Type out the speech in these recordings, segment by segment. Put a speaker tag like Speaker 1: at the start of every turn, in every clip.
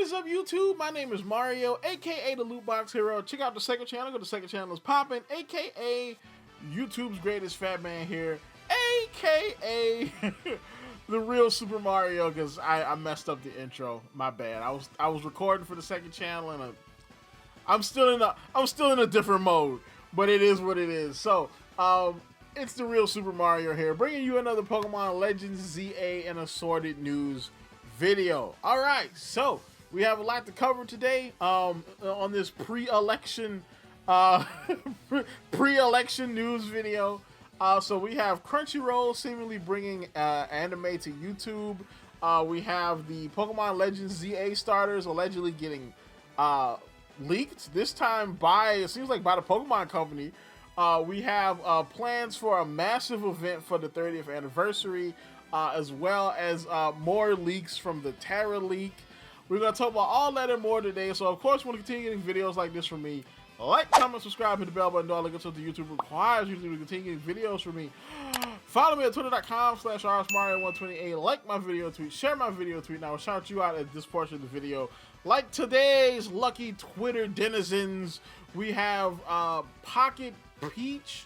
Speaker 1: What is up, YouTube? My name is Mario, aka the Loot Box Hero. Check out the second channel. Go to the second channel is popping, aka YouTube's greatest fat man here, aka the real Super Mario. Because I messed up the intro. My bad. I was recording for the second channel and I'm still in a different mode. But it is what it is. So it's the real Super Mario here, bringing you another Pokemon Legends ZA and assorted news video. All right, so we have a lot to cover today on this pre-election news video. So we have Crunchyroll seemingly bringing anime to YouTube. We have the Pokemon Legends ZA starters allegedly getting leaked, this time by, it seems like by the Pokemon Company. We have plans for a massive event for the 30th anniversary, as well as more leaks from the Terra leak. We're going to talk about all that and more today. So, of course, we want to continue getting videos like this from me. Like, comment, subscribe, hit the bell button, all that good stuff the YouTube requires you to continue getting videos from me. Follow me at twitter.com/RSMario128. Like my video tweet, share my video tweet, and I will shout you out at this portion of the video. Like today's lucky Twitter denizens, we have Pocket Peach.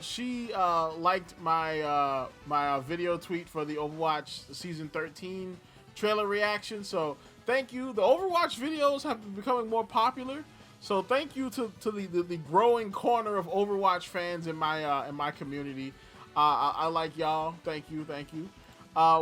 Speaker 1: She liked my my video tweet for the Overwatch Season 13 trailer reaction. So thank you. The Overwatch videos have been becoming more popular. So thank you to the growing corner of Overwatch fans in my community. I like y'all. Thank you.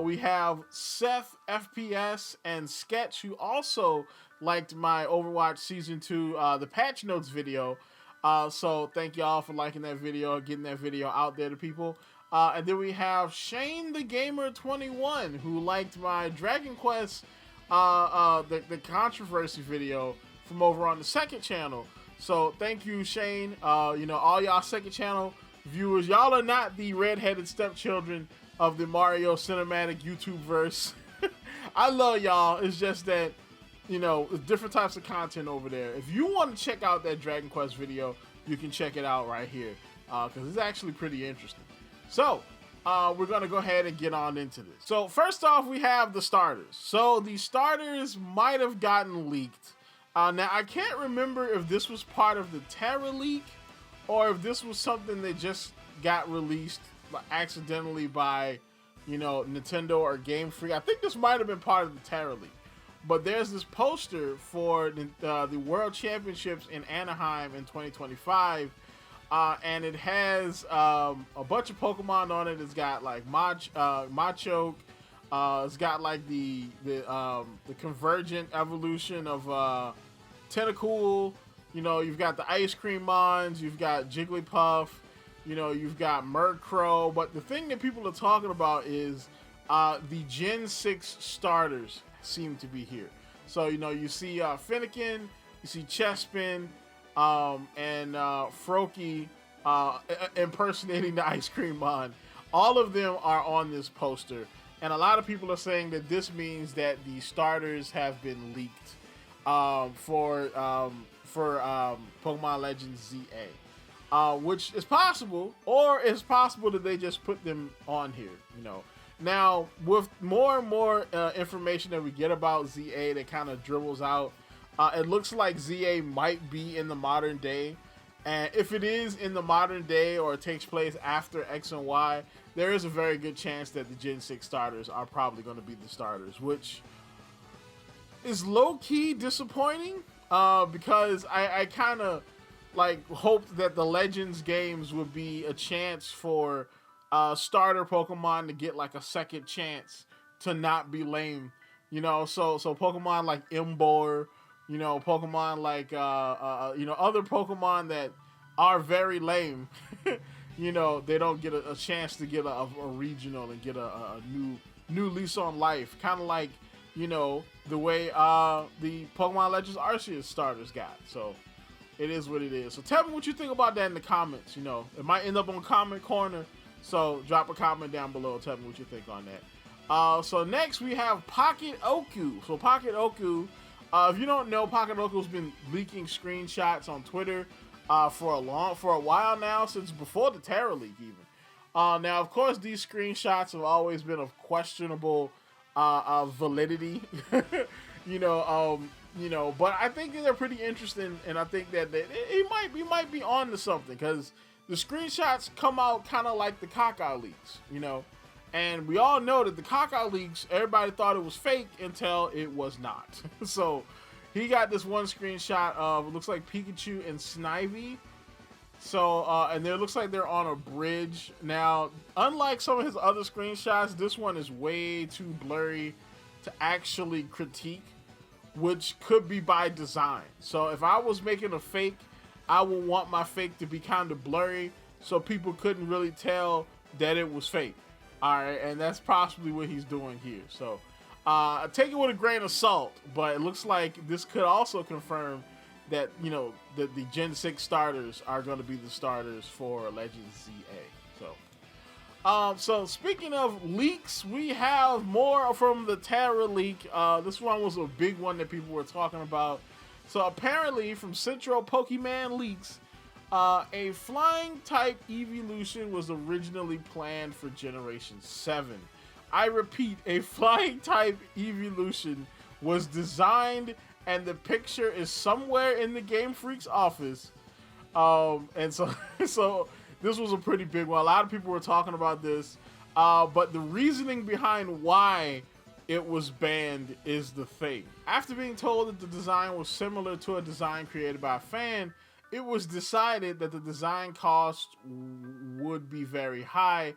Speaker 1: We have Seth FPS and Sketch, who also liked my Overwatch Season 2 the patch notes video. So thank y'all for liking that video, getting that video out there to people. And then we have Shane the Gamer 21, who liked my Dragon Quest the controversy video from over on the second channel. So thank you, Shane. You know, all y'all second channel viewers, y'all are not the redheaded stepchildren of the Mario cinematic YouTube verse. I love y'all. It's just that, you know, different types of content over there. If you want to check out that Dragon Quest video, you can check it out right here, because it's actually pretty interesting. So we're going to go ahead and get on into this. So first off, we have the starters. So the starters might have gotten leaked. Now, I can't remember if this was part of the Terra leak or if this was something that just got released accidentally by, you know, Nintendo or Game Freak. I think this might have been part of the Terra leak. But there's this poster for the World Championships in Anaheim in 2025, and it has a bunch of Pokemon on it. It's got like Machoke. It's got like the convergent evolution of Tentacool. You know, you've got the Ice Cream Mons. You've got Jigglypuff. You know, you've got Murkrow. But the thing that people are talking about is the Gen 6 starters seem to be here. So, you know, you see Fennekin, you see Chespin, and Froakie impersonating the Ice Cream Mon. All of them are on this poster, and a lot of people are saying that this means that the starters have been leaked for Pokemon Legends ZA, which is possible, or it's possible that they just put them on here, you know. Now, with more and more information that we get about ZA that kind of dribbles out, it looks like ZA might be in the modern day. And if it is in the modern day or it takes place after X and Y, there is a very good chance that the Gen 6 starters are probably going to be the starters, which is low-key disappointing because I kind of like hoped that the Legends games would be a chance for starter Pokemon to get like a second chance to not be lame, you know. So Pokemon like Emboar, you know, Pokemon like you know, other Pokemon that are very lame, you know, they don't get a chance to get a regional and get a new lease on life, kind of like, you know, the way the Pokemon Legends Arceus starters got. So it is what it is. So tell me what you think about that in the comments. You know, it might end up on comment corner. So drop a comment down below. Tell me what you think on that. So next we have PoketOku. So PoketOku, if you don't know, PoketOku's been leaking screenshots on Twitter for a while now, since before the Terra leak even. Now, of course, these screenshots have always been of questionable validity. But I think they're pretty interesting, and I think that he might be on to something, because the screenshots come out kind of like the Kaka leaks, and we all know that the Kaka leaks, everybody thought it was fake until it was not. So he got this one screenshot of, it looks like Pikachu and Snivy. So, and it looks like they're on a bridge. Now, unlike some of his other screenshots, this one is way too blurry to actually critique, which could be by design. So if I was making a fake, I would want my fake to be kind of blurry so people couldn't really tell that it was fake. All right, and that's possibly what he's doing here. So take it with a grain of salt, but it looks like this could also confirm that, the Gen 6 starters are going to be the starters for Legends ZA. So speaking of leaks, we have more from the Terra leak. This one was a big one that people were talking about. So apparently, from Central Pokemon Leaks, a flying type evolution was originally planned for Generation 7. I repeat, a flying type evolution was designed, and the picture is somewhere in the Game Freak's office. And so this was a pretty big one. A lot of people were talking about this, but the reasoning behind why it was banned is the thing. After being told that the design was similar to a design created by a fan, it was decided that the design cost would be very high.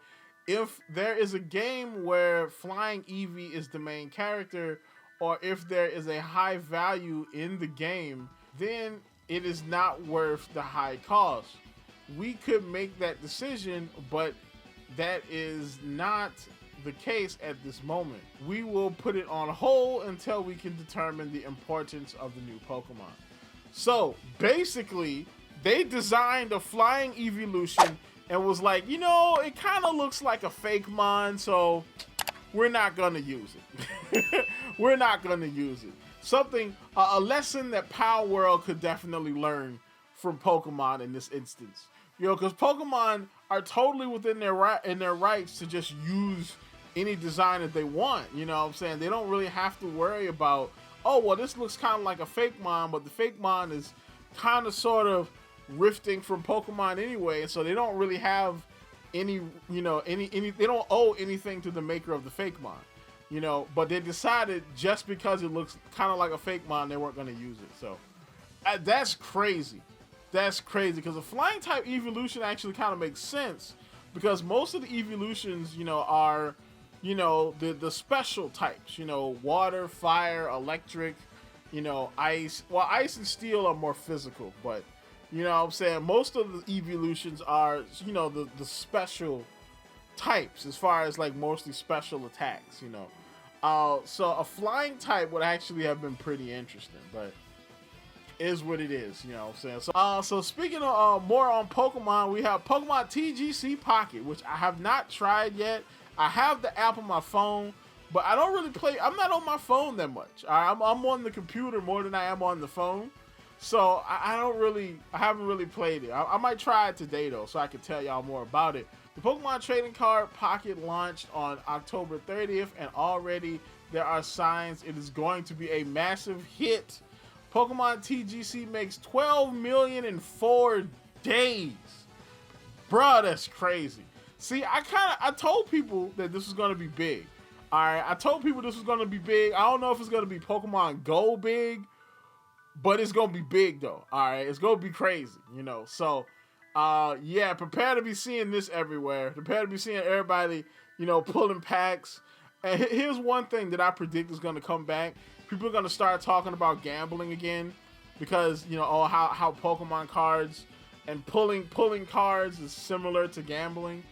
Speaker 1: If there is a game where Flying Eevee is the main character, or if there is a high value in the game, then it is not worth the high cost. We could make that decision, but that is not the case at this moment. We will put it on hold until we can determine the importance of the new Pokemon. So basically, they designed a flying evolution and was like, it kind of looks like a fake mon, so we're not gonna use it. We're not gonna use it. Something, a lesson that Power World could definitely learn from Pokemon in this instance. Because Pokemon are totally within their rights to just use any design that they want. You know what I'm saying? They don't really have to worry about, oh, well, this looks kind of like a fake mon, but the fake mon is kind of sort of rifting from Pokemon anyway, and so they don't really have any they don't owe anything to the maker of the fake mon, but they decided just because it looks kind of like a fake mon, they weren't going to use it. So that's crazy. That's crazy, because a flying type evolution actually kind of makes sense, because most of the evolutions, are, the special types, water, fire, electric, ice. Well, ice and steel are more physical, but you know what I'm saying? Most of the evolutions are, the special types, as far as like mostly special attacks, So a flying type would actually have been pretty interesting, but is what it is, you know what I'm saying? So speaking of more on Pokemon, we have Pokemon TGC Pocket, which I have not tried yet. I have the app on my phone, but I don't really play. I'm not on my phone that much. I'm on the computer more than I am on the phone. So I haven't really played it. I might try it today though, so I can tell y'all more about it. The Pokemon Trading Card Pocket launched on October 30th, and already there are signs it is going to be a massive hit. Pokemon TGC makes 12 million in 4 days. Bruh, that's crazy. See, I told people that this was going to be big. Alright, I told people this was going to be big. I don't know if it's going to be Pokemon Go big, but it's going to be big though. Alright, it's going to be crazy, So, yeah, prepare to be seeing this everywhere. Prepare to be seeing everybody, pulling packs. And here's one thing that I predict is going to come back. People are going to start talking about gambling again, because, how Pokemon cards and pulling cards is similar to gambling.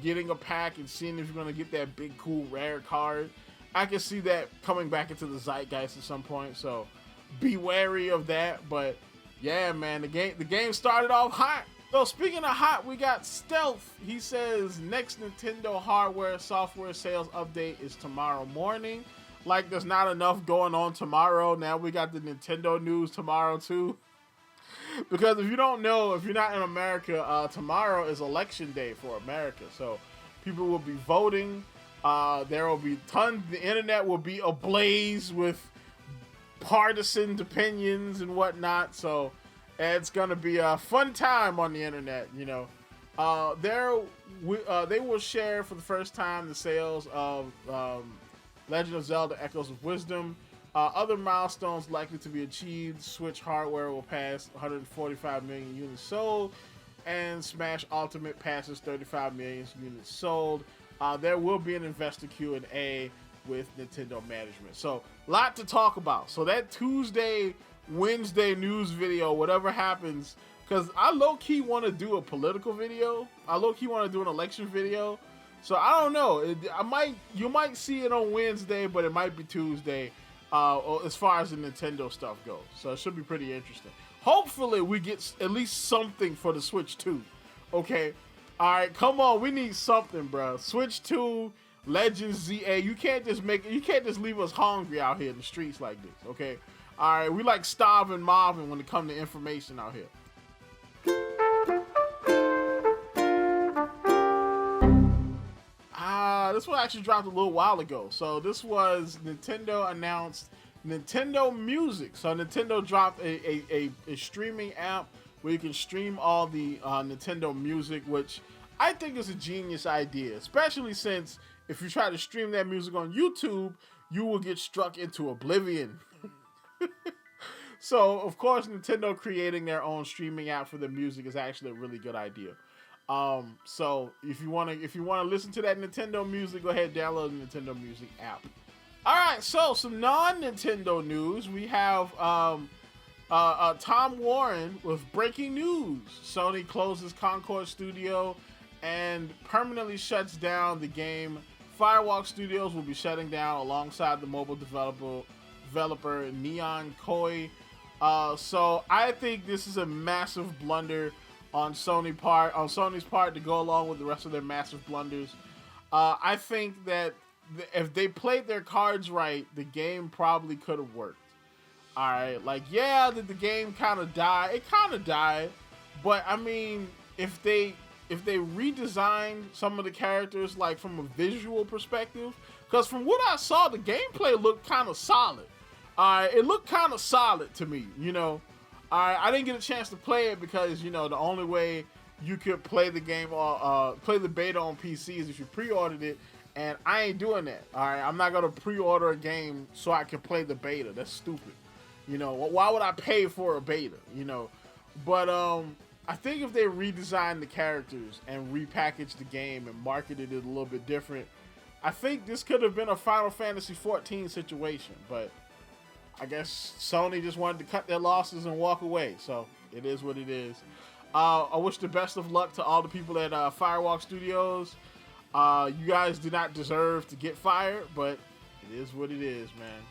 Speaker 1: Getting a pack and seeing if you're going to get that big, cool, rare card. I can see that coming back into the zeitgeist at some point, so be wary of that. But yeah, man, the game started off hot. So speaking of hot, we got Stealth. He says next Nintendo hardware software sales update is tomorrow morning. Like there's not enough going on tomorrow. Now we got the Nintendo news tomorrow too. Because if you don't know, if you're not in America, tomorrow is election day for America. So people will be voting. There will be tons. The internet will be ablaze with partisan opinions and whatnot. So it's gonna be a fun time on the internet. You know, they will share for the first time the sales of Legend of Zelda: Echoes of Wisdom. Other milestones likely to be achieved: Switch hardware will pass 145 million units sold, and Smash Ultimate passes 35 million units sold. There will be an investor Q&A with Nintendo management. So, lot to talk about. So that Tuesday, Wednesday news video, whatever happens, because I low-key want to do a political video. I low-key want to do an election video. So I don't know. You might see it on Wednesday, but it might be Tuesday. As far as the Nintendo stuff goes. So it should be pretty interesting. Hopefully we get at least something for the Switch 2. Okay. All right, come on. We need something, bro. Switch 2, Legends ZA. You can't just leave us hungry out here in the streets like this, okay? All right, we like starving Marvin when it comes to information out here. This one actually dropped a little while ago. So this was Nintendo announced Nintendo Music. So Nintendo dropped a streaming app where you can stream all the Nintendo music, which I think is a genius idea, especially since if you try to stream that music on YouTube, you will get struck into oblivion. So, of course, Nintendo creating their own streaming app for the music is actually a really good idea. So if you want to listen to that Nintendo music, go ahead and download the Nintendo Music app. All right, so some non-Nintendo news. We have Tom Warren with breaking news. Sony closes Concord Studio and permanently shuts down the game. Firewalk Studios will be shutting down alongside the mobile developer Neon Koi. So I think this is a massive blunder on Sony's part to go along with the rest of their massive blunders. I think that if they played their cards right, the game probably could have worked. All right, like, yeah, the game kind of died. It kind of died, but I mean, if they redesigned some of the characters, like from a visual perspective, because from what I saw, the gameplay looked kind of solid. All right, it looked kind of solid to me, you know. I didn't get a chance to play it because, you know, the only way you could play the game or play the beta on PC is if you pre-ordered it, and I ain't doing that. All right, I'm not gonna pre-order a game so I can play the beta. That's stupid. You know, why would I pay for a beta? You know, but I think if they redesigned the characters and repackaged the game and marketed it a little bit different, I think this could have been a Final Fantasy 14 situation, but I guess Sony just wanted to cut their losses and walk away, so it is what it is. I wish the best of luck to all the people at Firewalk Studios. You guys do not deserve to get fired, but it is what it is, man.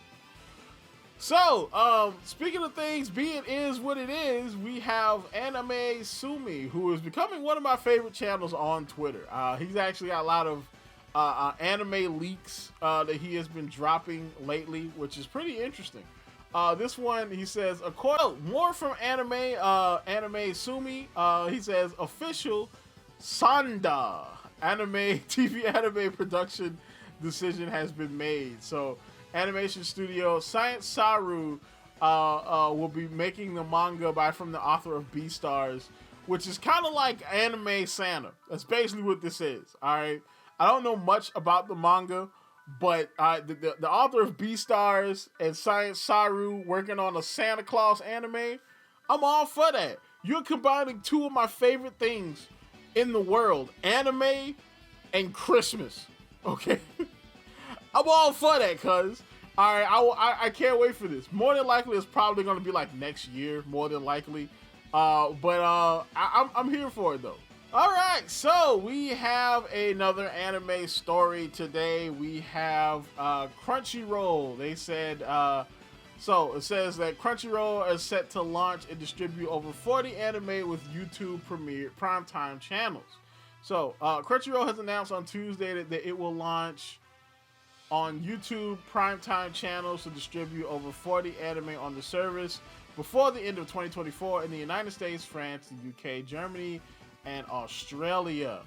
Speaker 1: So, speaking of things being is what it is, we have Anime Sumi, who is becoming one of my favorite channels on Twitter. He's actually got a lot of anime leaks that he has been dropping lately, which is pretty interesting. This one, he says, more from Anime Sumi. He says, official Sanda TV anime production decision has been made. So, animation studio Science Saru will be making the manga from the author of Beastars, which is kind of like Anime Santa. That's basically what this is. All right. I don't know much about the manga, but the author of Beastars and Science Saru working on a Santa Claus anime, I'm all for that. You're combining two of my favorite things in the world, anime and Christmas. Okay? I'm all for that, cuz. All right, I can't wait for this. More than likely, it's probably going to be like next year, more than likely. But I'm here for it, though. All right, so we have another anime story today. We have Crunchyroll. They said, so it says that Crunchyroll is set to launch and distribute over 40 anime with YouTube Premiere primetime channels. So Crunchyroll has announced on Tuesday that it will launch on YouTube primetime channels to distribute over 40 anime on the service before the end of 2024 in the United States, France, the UK, Germany, and Australia.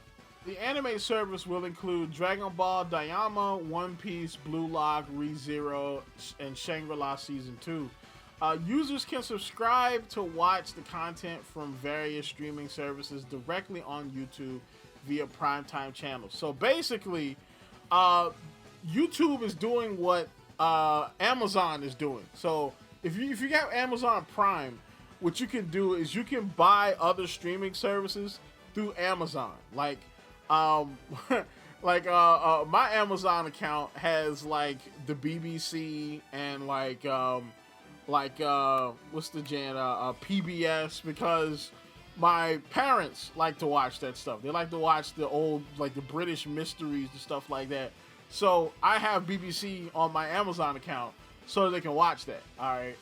Speaker 1: The anime service will include Dragon Ball Daima, One Piece, Blue Lock, ReZero, and Shangri-La Season 2. Users can subscribe to watch the content from various streaming services directly on YouTube via primetime channels. So basically, YouTube is doing what Amazon is doing. So if you have Amazon Prime, what you can do is you can buy other streaming services through Amazon. Like my Amazon account has like the BBC and what's the PBS, because my parents like to watch that stuff. They like to watch the old, like the British mysteries and stuff like that. So I have BBC on my Amazon account so they can watch that. All right.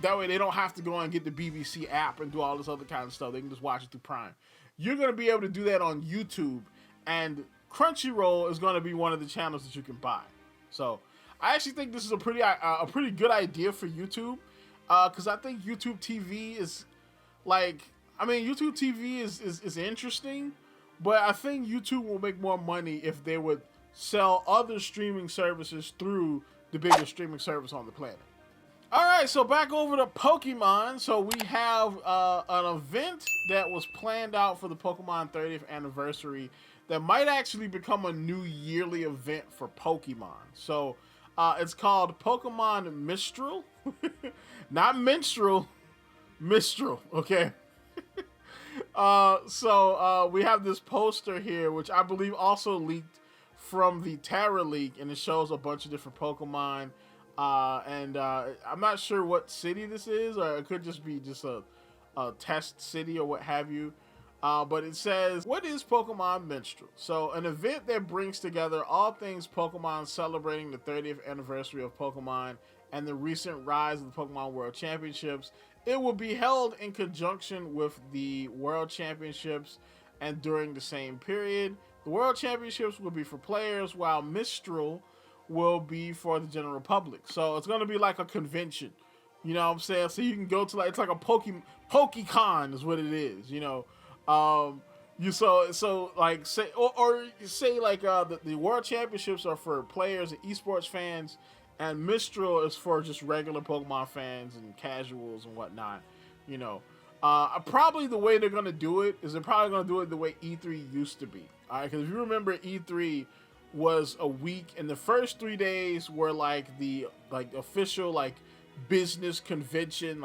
Speaker 1: That way they don't have to go and get the BBC app and do all this other kind of stuff. They can just watch it through Prime. You're going to be able to do that on YouTube, and Crunchyroll is going to be one of the channels that you can buy. So I actually think this is a pretty good idea for YouTube, because I think YouTube TV is YouTube TV is interesting, but I think YouTube will make more money if they would sell other streaming services through the biggest streaming service on the planet. All right, so back over to Pokemon. So we have an event that was planned out for the Pokemon 30th anniversary that might actually become a new yearly event for Pokemon. So it's called Pokemon Mistral. Not Minstrel, Mistral, okay? So we have this poster here, which I believe also leaked from the Terra leak, and it shows a bunch of different Pokemon. I'm not sure what city this is, or it could just be just a test city or what have you. But it says, what is Pokemon Minstrel? So an event that brings together all things Pokemon, celebrating the 30th anniversary of Pokemon and the recent rise of the Pokemon World Championships. It will be held in conjunction with the World Championships and during the same period. The World Championships will be for players, while Mistral will be for the general public. So it's going to be like a convention, you know what I'm saying? So you can go to it's like a PokeCon is what it is, you know. The World Championships are for players and esports fans, and Mistral is for just regular Pokemon fans and casuals and whatnot, you know. Probably the way they're going to do it is they're probably going to do it the way E3 used to be. All right, because if you remember, E3 was a week, and the first 3 days were like the official business convention,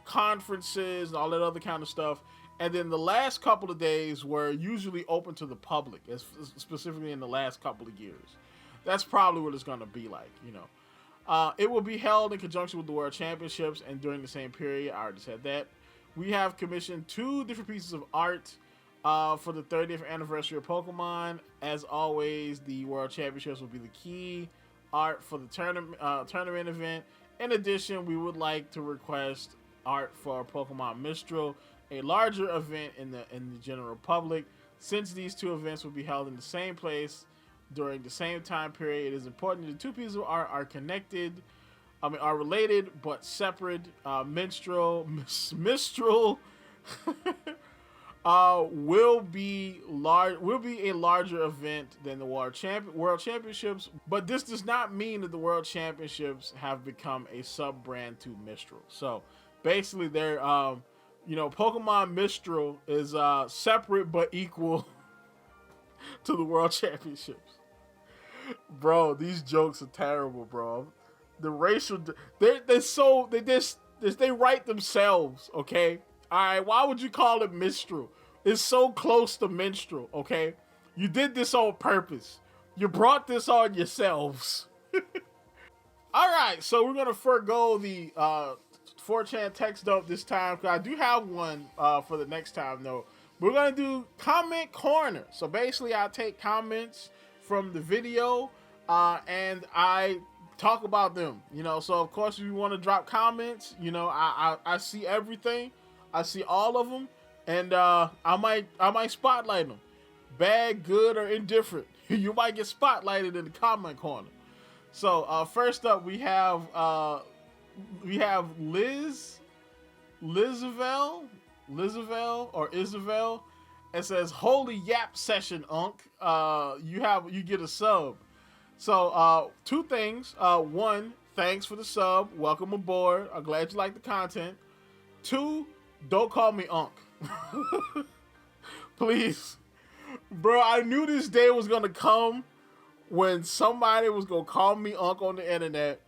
Speaker 1: conferences and all that other kind of stuff. And then the last couple of days were usually open to the public, specifically in the last couple of years. That's probably what it's going to be like, you know. It will be held in conjunction with the World Championships and during the same period. I already said that. We have commissioned 2 different pieces of art for the 30th anniversary of Pokemon. As always, the World Championships will be the key art for the tournament event. In addition, we would like to request art for Pokemon Mistral, a larger event in the general public. Since these 2 events will be held in the same place during the same time period, it is important that the 2 pieces of art are related but separate. Mistral will be a larger event than the World Championships, but this does not mean that the World Championships have become a sub-brand to Mistral. So basically, they're Pokemon Mistral is separate but equal to the World Championships. Bro, these jokes are terrible, bro. The racial, they write themselves, okay? All right, why would you call it Mistral? It's so close to Minstrel, okay? You did this on purpose. You brought this on yourselves. All right, so we're going to forego the 4chan text dump this time, because I do have one for the next time, though. We're going to do Comment Corner. So basically, I take comments from the video, and I talk about them, you know. So of course, if you want to drop comments, you know, I see everything. I see all of them, and I might spotlight them, bad, good, or indifferent. You might get spotlighted in the comment corner. So first up, we have Lizabelle or Isabel, It says, "Holy Yap Session, Unk." You get a sub. So, two things. One, thanks for the sub. Welcome aboard. I'm glad you like the content. Two, don't call me Unk. Please. Bro, I knew this day was going to come when somebody was going to call me Unk on the internet.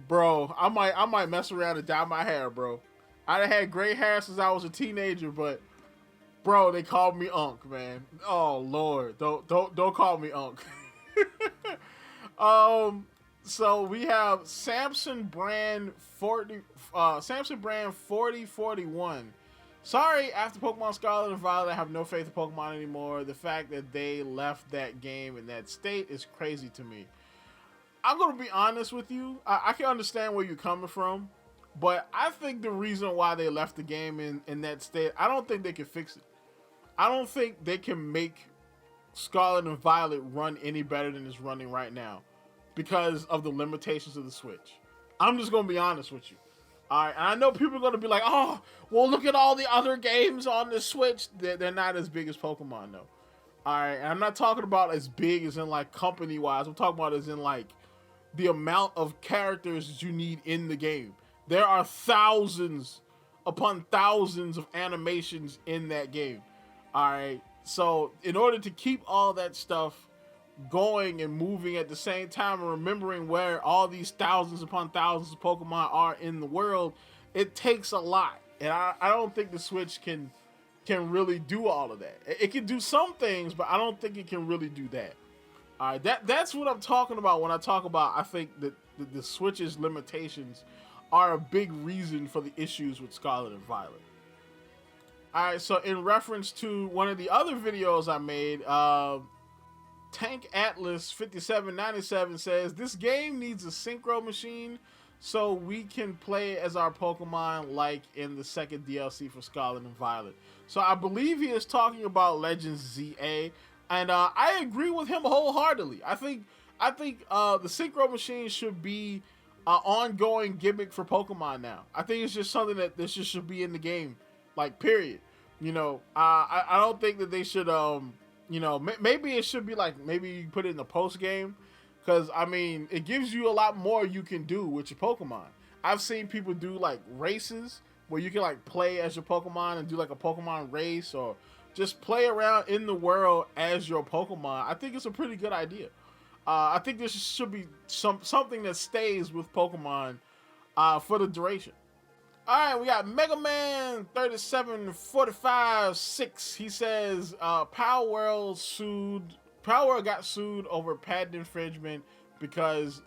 Speaker 1: Bro, I might mess around and dye my hair, bro. I had gray hair since I was a teenager, but bro, they called me Unk, man. Oh Lord, don't call me Unk. So we have Samson brand 4041. Sorry, after Pokemon Scarlet and Violet, I have no faith in Pokemon anymore. The fact that they left that game in that state is crazy to me. I'm gonna be honest with you. I can understand where you're coming from, but I think the reason why they left the game in that state, I don't think they can fix it. I don't think they can make Scarlet and Violet run any better than it's running right now because of the limitations of the Switch. I'm just going to be honest with you. All right, and I know people are going to be like, oh, well, look at all the other games on the Switch. They're not as big as Pokemon, though. All right, and I'm not talking about as big as in, like, company-wise. I'm talking about as in, like, the amount of characters that you need in the game. There are thousands upon thousands of animations in that game. All right, so in order to keep all that stuff going and moving at the same time and remembering where all these thousands upon thousands of Pokemon are in the world, it takes a lot. And I don't think the Switch can really do all of that. It can do some things, but I don't think it can really do that. All right, that's what I'm talking about when I talk about I think that the Switch's limitations are a big reason for the issues with Scarlet and Violet. Alright, so in reference to one of the other videos I made, Tank Atlas 5797 says, this game needs a synchro machine so we can play as our Pokemon like in the second DLC for Scarlet and Violet. So I believe he is talking about Legends ZA, and I agree with him wholeheartedly. I think the synchro machine should be an ongoing gimmick for Pokemon now. I think it's just something that this just should be in the game. Like, period. You know, I don't think that they should, you know, maybe it should be like, maybe you put it in the post game. Because, I mean, it gives you a lot more you can do with your Pokemon. I've seen people do, like, races where you can, like, play as your Pokemon and do, like, a Pokemon race or just play around in the world as your Pokemon. I think it's a pretty good idea. I think this should be something that stays with Pokemon for the duration. All right, we got Mega Man 3745-6. He says Power World got sued over patent infringement because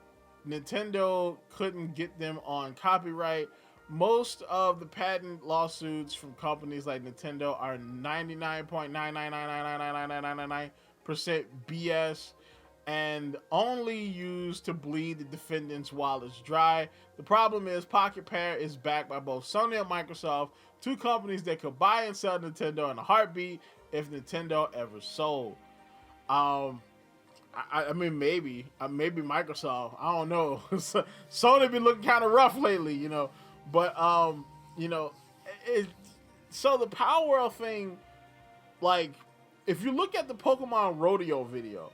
Speaker 1: Nintendo couldn't get them on copyright. Most of the patent lawsuits from companies like Nintendo are 99.9999999% BS and only used to bleed the defendants while it's dry. The problem is Pocket Pair is backed by both Sony and Microsoft, two companies that could buy and sell Nintendo in a heartbeat if Nintendo ever sold. I mean, maybe Microsoft. I don't know. Sony been looking kind of rough lately, you know. But you know, so the Power World thing, like, if you look at the Pokemon Rodeo video,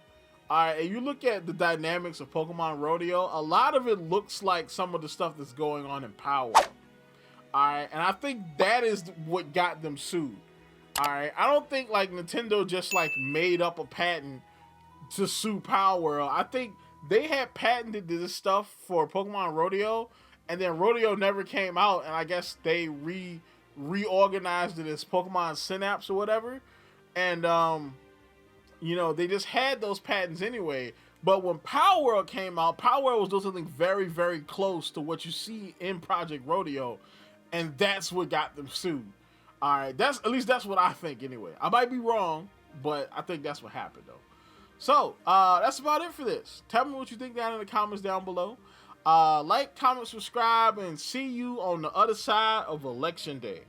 Speaker 1: all right, and you look at the dynamics of Pokemon Rodeo, a lot of it looks like some of the stuff that's going on in Power World. All right, and I think that is what got them sued. All right, I don't think like Nintendo just like made up a patent to sue Power World. I think they had patented this stuff for Pokemon Rodeo, and then Rodeo never came out, and I guess they reorganized it as Pokemon Synapse or whatever, and you know, they just had those patents anyway. But when Power World came out, Power World was doing something very, very close to what you see in Project Rodeo, and that's what got them sued. All right, at least that's what I think anyway. I might be wrong, but I think that's what happened though. So that's about it for this. Tell me what you think down in the comments down below. Like, comment, subscribe, and see you on the other side of Election Day.